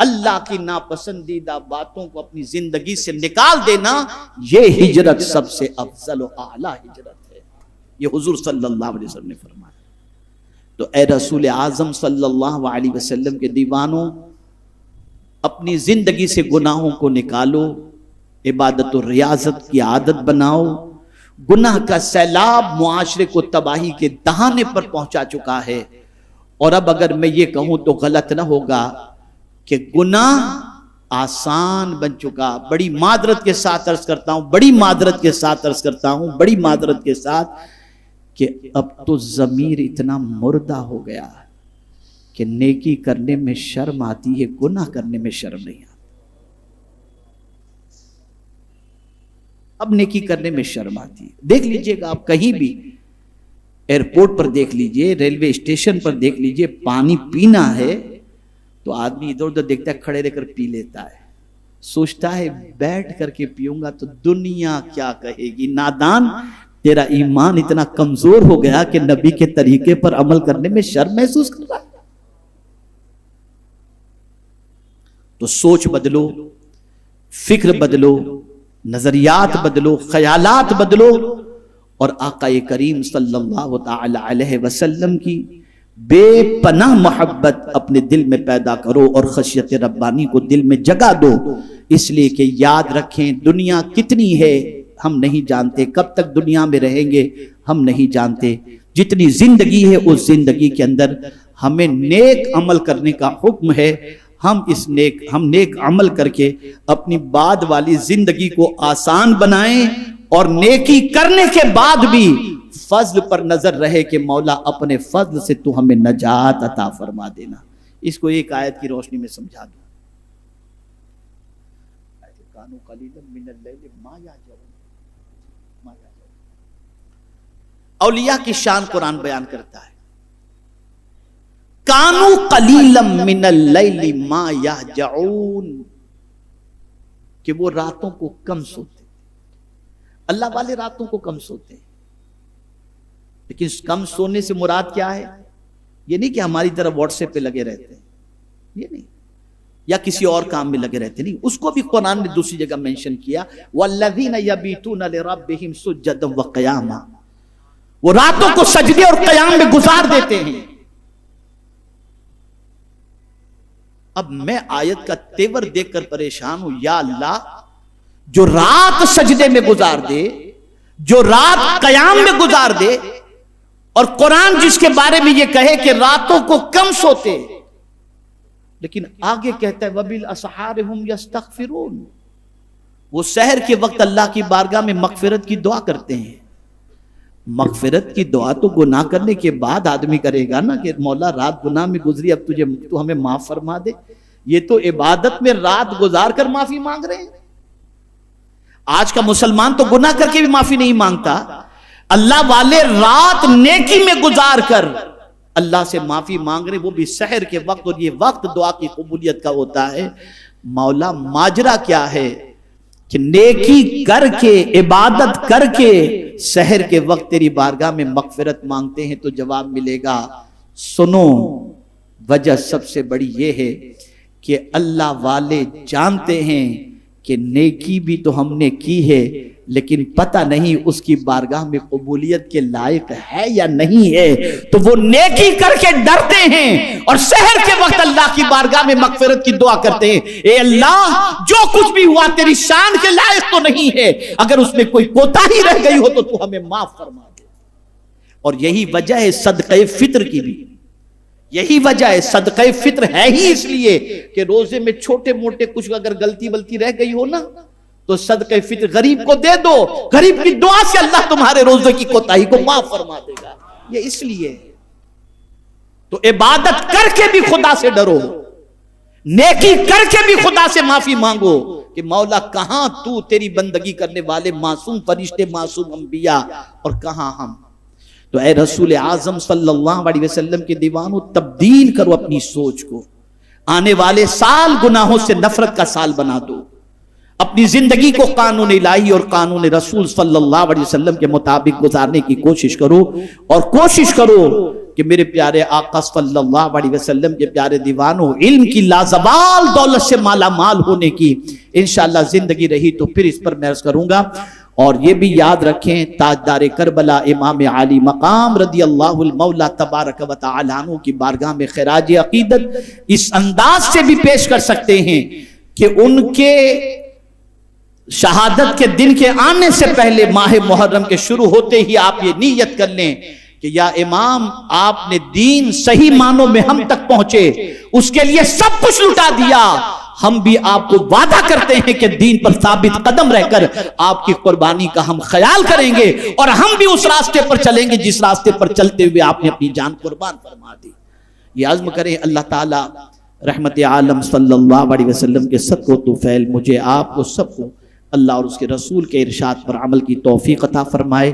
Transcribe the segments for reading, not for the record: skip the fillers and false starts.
اللہ کی ناپسندیدہ باتوں کو اپنی زندگی سے نکال دینا، یہ ہجرت سب سے افضل و اعلیٰ ہجرت ہے، یہ حضور صلی اللہ علیہ وسلم نے فرمایا۔ تو اے رسول اعظم صلی اللہ علیہ وسلم کے دیوانوں، اپنی زندگی سے گناہوں کو نکالو، عبادت و ریاضت کی عادت بناؤ۔ گناہ کا سیلاب معاشرے کو تباہی کے دہانے پر پہنچا چکا ہے، اور اب اگر میں یہ کہوں تو غلط نہ ہوگا کہ گناہ آسان بن چکا۔ بڑی معذرت کے ساتھ عرض کرتا ہوں، بڑی معذرت کے ساتھ عرض کرتا ہوں، بڑی معذرت کے ساتھ، کہ اب تو ضمیر اتنا مردہ ہو گیا کہ نیکی کرنے میں شرم آتی ہے، گناہ کرنے میں شرم نہیں آتی۔ اب نیکی کرنے میں شرم آتی ہے۔ دیکھ لیجئے گا آپ کہیں بھی، ایئرپورٹ پر دیکھ لیجئے، ریلوے اسٹیشن پر دیکھ لیجئے، پانی پینا ہے تو آدمی ادھر ادھر دیکھتا ہے، کھڑے رہ کر پی لیتا ہے، سوچتا ہے بیٹھ کر کے پیوں گا تو دنیا کیا کہے گی۔ نادان، تیرا ایمان اتنا کمزور ہو گیا کہ نبی کے طریقے پر عمل کرنے میں شرم محسوس کر رہا ہے۔ تو سوچ بدلو، فکر بدلو، نظریات بدلو، خیالات بدلو، اور آقا کریم صلی اللہ تعالی علیہ وسلم کی بے پناہ محبت اپنے دل میں پیدا کرو، اور خشیت ربانی کو دل میں جگہ دو، اس لیے کہ یاد رکھیں دنیا کتنی ہے ہم نہیں جانتے، کب تک دنیا میں رہیں گے ہم نہیں جانتے۔ جتنی زندگی ہے اس زندگی کے اندر ہمیں نیک عمل کرنے کا حکم ہے۔ ہم نیک عمل کر کے اپنی بعد والی زندگی کو آسان بنائیں، اور نیکی کرنے کے بعد بھی فضل پر نظر رہے کہ مولا اپنے فضل سے تو ہمیں نجات عطا فرما دینا۔ اس کو ایک آیت کی روشنی میں سمجھا دوں۔ اولیاء کی شان قرآن بیان کرتا ہے، کانو قلیلا من اللیل ما یہجعون، کہ وہ راتوں کو کم سوتے۔ اللہ والے راتوں کو کم سوتے ہیں، لیکن کم سونے سے مراد کیا ہے؟ یہ نہیں کہ ہماری طرح واٹس ایپ پہ لگے رہتے ہیں، یہ نہیں، یا کسی اور کام میں لگے رہتے نہیں، اس کو بھی قرآن نے دوسری جگہ مینشن کیا، وَالَّذِينَ يَبِيتُونَ لِرَبِّهِمْ سُجَّدًا وَقِيَامًا، وہ راتوں کو سجدے اور قیام میں گزار دیتے ہیں۔ اب میں آیت کا تیور دیکھ کر پریشان ہوں، یا اللہ، جو رات سجدے میں گزار دے، جو رات قیام میں گزار دے، اور قرآن جس کے بارے میں یہ کہے کہ راتوں کو کم سوتے، لیکن آگے کہتا ہے وَبِالْأَسْحَارِ هُمْ يَسْتَغْفِرُونَ، وہ سحر کے وقت اللہ کی بارگاہ میں مغفرت کی دعا کرتے ہیں۔ مغفرت کی دعا تو گناہ کرنے کے بعد آدمی کرے گا نا، کہ مولا رات گناہ میں گزری، اب تو ہمیں معاف فرما دے۔ یہ تو عبادت میں رات گزار کر معافی مانگ رہے ہیں۔ آج کا مسلمان تو گناہ کر کے بھی معافی نہیں مانگتا، اللہ والے رات نیکی میں گزار کر اللہ سے معافی مانگ رہے، وہ بھی سحر کے وقت، اور یہ وقت دعا کی قبولیت کا ہوتا ہے۔ مولا ماجرا کیا ہے کہ نیکی کر کے، عبادت کر کے، سحر کے وقت تیری بارگاہ میں مغفرت مانگتے ہیں تو جواب ملے گا۔ سنو، وجہ سب سے بڑی یہ ہے کہ اللہ والے جانتے ہیں کہ نیکی بھی تو ہم نے کی ہے، لیکن پتہ نہیں اس کی بارگاہ میں قبولیت کے لائق ہے یا نہیں ہے، تو وہ نیکی کر کے ڈرتے ہیں، اور سحر کے وقت اللہ کی بارگاہ میں مغفرت کی دعا کرتے ہیں، اے اللہ جو کچھ بھی ہوا تیری شان کے لائق تو نہیں ہے، اگر اس میں کوئی کوتاہی رہ گئی ہو تو ہمیں معاف فرما دے۔ اور یہی وجہ ہے صدقہ فطر کی بھی، یہی وجہ ہے صدقہ فطر ہے ہی اس لیے کہ روزے میں چھوٹے موٹے کچھ اگر غلطی ولطی رہ گئی ہو نا تو صدقہ فطر غریب کو دے دو، غریب کی دعا سے اللہ تمہارے روزے کی کوتاہی کو معاف فرما دے گا۔ یہ اس لیے تو عبادت کر کے بھی خدا سے ڈرو، نیکی کر کے بھی خدا سے معافی مانگو کہ مولا کہاں تو تیری بندگی کرنے والے معصوم فرشتے، معصوم انبیاء، اور کہاں ہم۔ تو اے رسول اعظم صلی اللہ علیہ وسلم کے دیوانوں، تبدیل کرو اپنی سوچ کو، آنے والے سال گناہوں سے نفرت کا سال بنا دو، اپنی زندگی کو قانون الہی اور قانون رسول صلی اللہ علیہ وسلم کے مطابق گزارنے کی کوشش کرو، اور کوشش کرو کہ میرے پیارے آقا صلی اللہ علیہ وسلم کے پیارے دیوانوں، علم کی لازوال دولت سے مالا مال ہونے کی انشاءاللہ زندگی رہی تو پھر اس پر میں عرض کروں گا۔ اور یہ بھی یاد رکھیں، تاجدار کربلا امام عالی مقام رضی اللہ المولا تبارک و تعالی عنہ کی بارگاہ میں خراج عقیدت اس انداز سے بھی پیش کر سکتے ہیں کہ ان کے شہادت کے دن کے آنے سے پہلے ماہ محرم کے شروع ہوتے ہی آپ یہ نیت کر لیں کہ یا امام، آپ نے دین صحیح معنوں میں ہم تک پہنچے، اس کے لیے سب کچھ لٹا دیا، ہم بھی آپ کو وعدہ کرتے ہیں کہ دین پر ثابت قدم رہ کر آپ کی قربانی کا ہم خیال کریں گے، اور ہم بھی اس راستے پر چلیں گے جس راستے پر چلتے ہوئے آپ نے اپنی جان قربان فرما دی۔ یہ عزم کریں، اللہ تعالی رحمت عالم صلی اللہ علیہ وسلم کے صدق و طفیل مجھے، آپ کو، سب کو اللہ اور اس کے رسول کے ارشاد پر عمل کی توفیق عطا فرمائے۔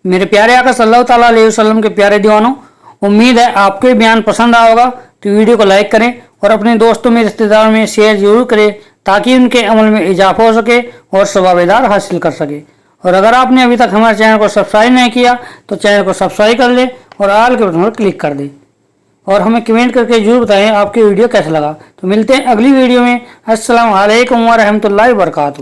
میرے پیارے آقا صلی اللہ تعالیٰ علیہ وسلم کے پیارے دیوانوں، امید ہے آپ کو یہ بیان پسند آیا ہوگا، تو ویڈیو کو لائک کریں اور اپنے دوستوں میں، رشتہ داروں میں شیئر ضرور کریں تاکہ ان کے عمل میں اضافہ ہو سکے اور ثواب دار حاصل کر سکے۔ اور اگر آپ نے ابھی تک ہمارے چینل کو سبسکرائب نہیں کیا تو چینل کو سبسکرائب کر لیں اور آل کے بٹن پر کلک کر دیں، اور ہمیں کمنٹ کر کے ضرور بتائیں آپ کی ویڈیو کیسا لگا۔ تو ملتے ہیں اگلی ویڈیو میں۔ السلام علیکم ورحمۃ اللہ وبرکاتہ۔